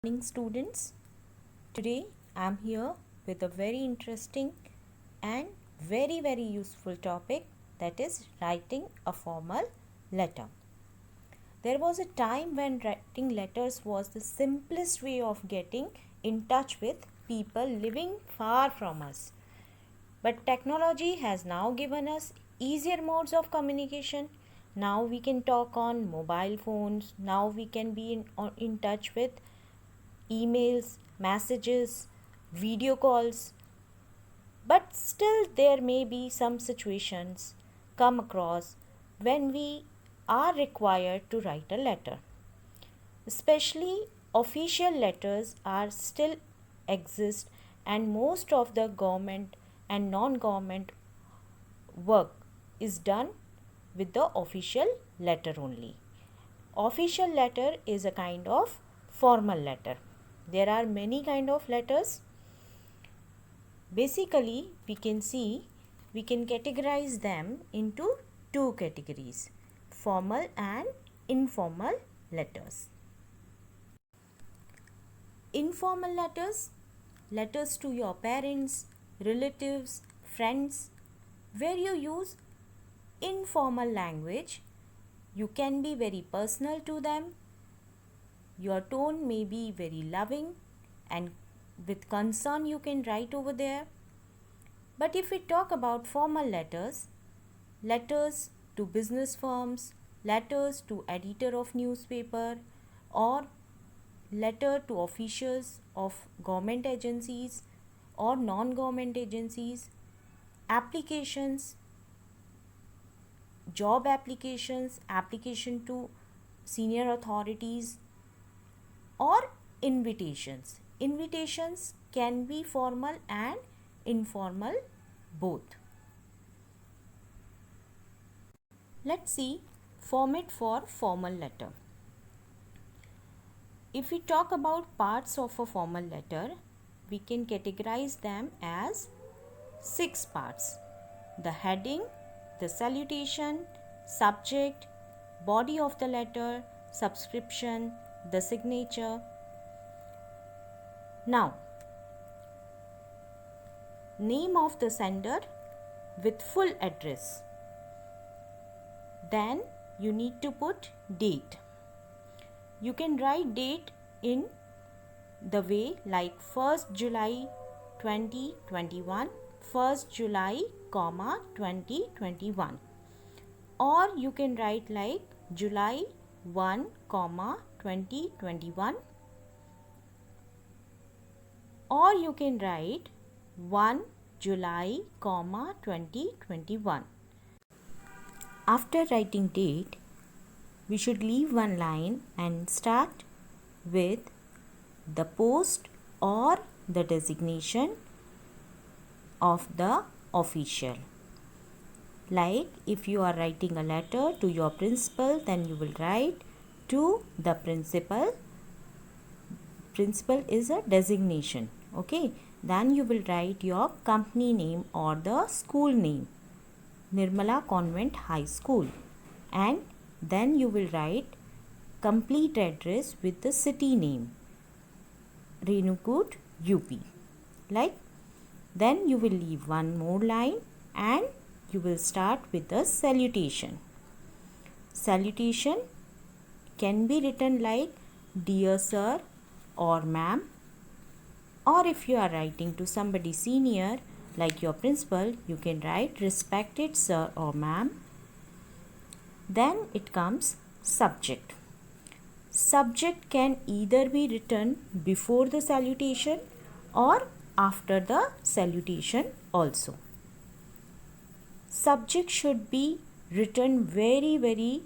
Morning students. Today I am here with a very interesting and very useful topic, that is writing a formal letter. There was a time when writing letters was the simplest way of getting in touch with people living far from us. But technology has now given us easier modes of communication. Now we can talk on mobile phones. Now we can be in touch with emails, messages, video calls. But still, there may be some situations come across when we are required to write a letter. Especially official letters are still exist, and most of the government and non-government work is done with the official letter only. Official letter is a kind of formal letter. There are many kind of letters. Basically, we can categorize them into two categories: formal and informal letters. Informal letters, letters to your parents, relatives, friends, where you use informal language. You can be very personal to them. Your tone may be very loving and with concern you can write over there. But if we talk about formal letters, letters to business firms, letters to editor of newspaper, or letter to officials of government agencies or non-government agencies, applications, job applications, application to senior authorities, or invitations. Invitations can be formal and informal both. Let's see format for formal letter. If we talk about parts of a formal letter, we can categorize them as 6 parts: the heading, the salutation, subject, body of the letter, subscription, the signature. Now, name of the sender with full address. Then you need to put date. You can write date in the way like 1st July 2021, 1st July, 2021. Or you can write like July 1, 2021. Or you can write 1 July, 2021. After writing date, we should leave one line and start with the post or the designation of the official. Like if you are writing a letter to your principal, then you will write to the principal. Principal is a designation. Okay. Then you will write your company name or the school name, Nirmala Convent High School. And then you will write complete address with the city name, Renukut, UP. Like, then you will leave one more line and you will start with the salutation. Salutation can be written like dear sir or ma'am. Or if you are writing to somebody senior like your principal, you can write respected sir or ma'am. Then it comes subject. Subject can either be written before the salutation or after the salutation also. Subject should be written very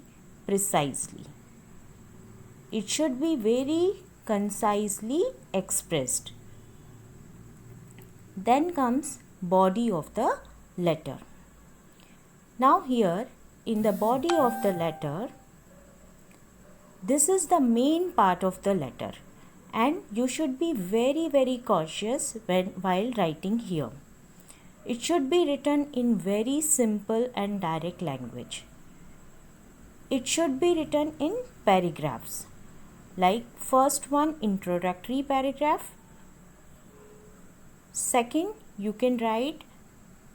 precisely. It should be very concisely expressed. Then comes body of the letter. Now here in the body of the letter, this is the main part of the letter, and you should be very cautious while writing here. It should be written in very simple and direct language. It should be written in paragraphs. Like first one, introductory paragraph. Second, you can write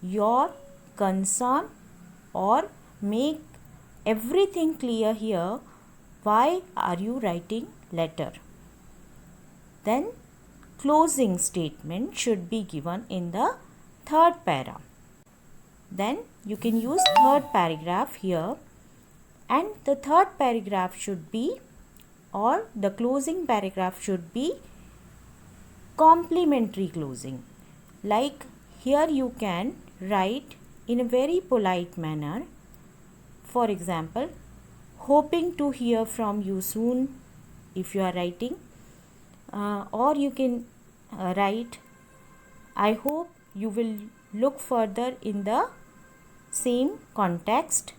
your concern or make everything clear here. Why are you writing letter? Then closing statement should be given in the third para. Then you can use third paragraph here, and the third paragraph should be, or the closing paragraph should be, complimentary closing. Like here you can write in a very polite manner. For example, hoping to hear from you soon if you are writing, or you can write, I hope you will look further in the same context,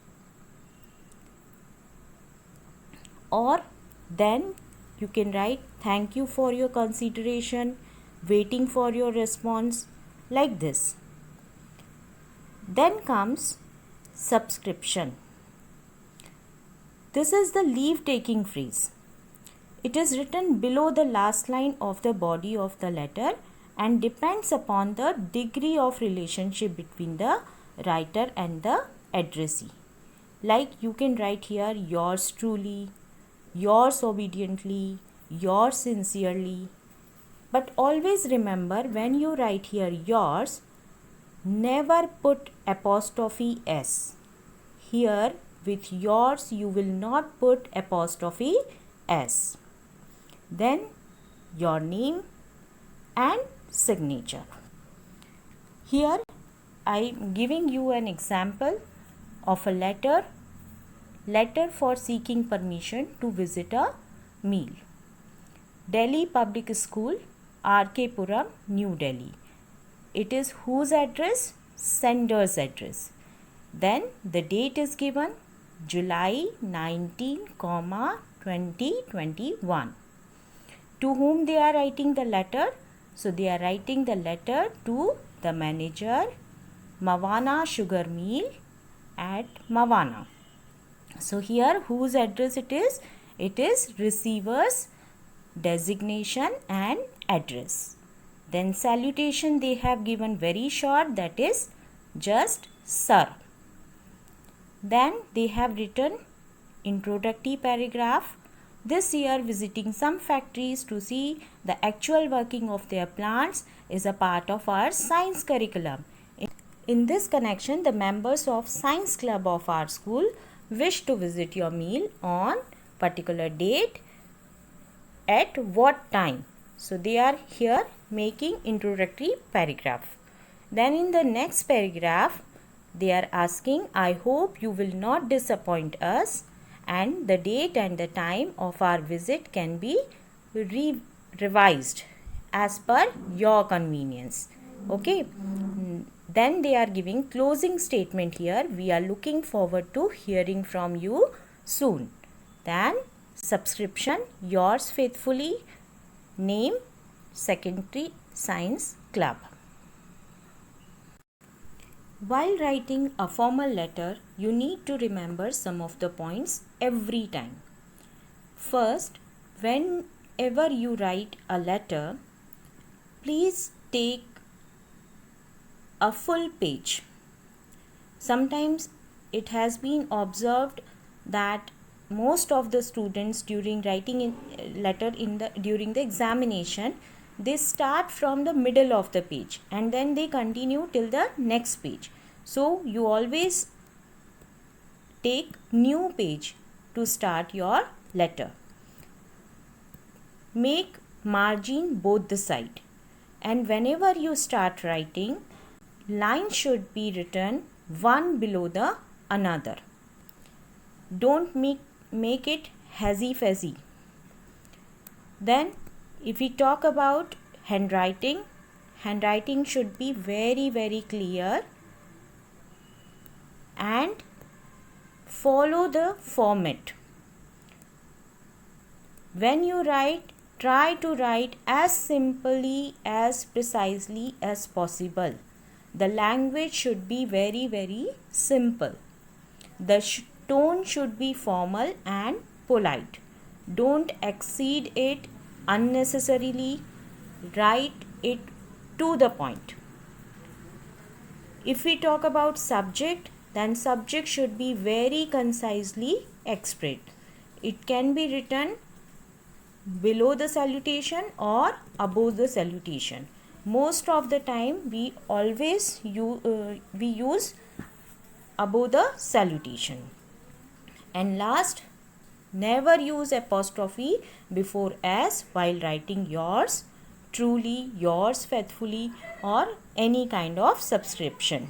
or then you can write, thank you for your consideration, waiting for your response, like this. Then comes subscription. This is the leave taking phrase. It is written below the last line of the body of the letter and depends upon the degree of relationship between the writer and the addressee. Like you can write here, yours truly, yours obediently, yours sincerely. But always remember, when you write here yours, never put apostrophe s. Here with yours you will not put apostrophe s. Then your name and signature. Here I am giving you an example of a letter for seeking permission to visit a meal. Delhi Public School, RK Puram, New Delhi. It is whose address? Sender's address. Then the date is given, July 19, 2021. To whom they are writing the letter? So they are writing the letter to the manager, Mawana Sugar Mill at Mawana. So here whose address it is? It is receiver's designation and address. Then salutation they have given very short, that is just sir. Then they have written introductory paragraph. This year visiting some factories to see the actual working of their plants is a part of our science curriculum. In this connection, the members of science club of our school wish to visit your mill on particular date at what time. So they are here making introductory paragraph. Then in the next paragraph they are asking, I hope you will not disappoint us, and the date and the time of our visit can be revised as per your convenience. Okay. Then they are giving closing statement here, we are looking forward to hearing from you soon. Then subscription, yours faithfully, name, Secondary Science Club. While writing a formal letter, you need to remember some of the points every time. First, whenever you write a letter, please take a full page. Sometimes it has been observed that most of the students during writing letter during the examination, they start from the middle of the page and then they continue till the next page. So you always take new page to start your letter. Make margin both the side, and whenever you start writing, line should be written one below the another. Don't make it hazy fuzzy. Then if we talk about handwriting should be very, very clear and follow the format. When you write, try to write as simply, as precisely as possible. The language should be very, very simple. The tone should be formal and polite. Don't exceed it unnecessarily. Write it to the point. If we talk about subject, then subject should be very concisely expressed. It can be written below the salutation or above the salutation. Most of the time we always use above the salutation. And last, never use apostrophe before as while writing yours truly, yours faithfully, or any kind of subscription.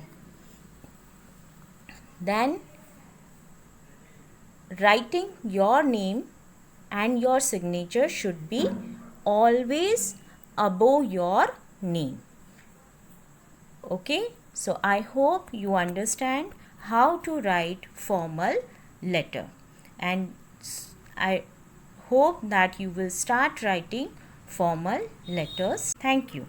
Then writing your name and your signature should be always above your name. Okay, so I hope you understand how to write formal letter, and I hope that you will start writing formal letters. Thank you.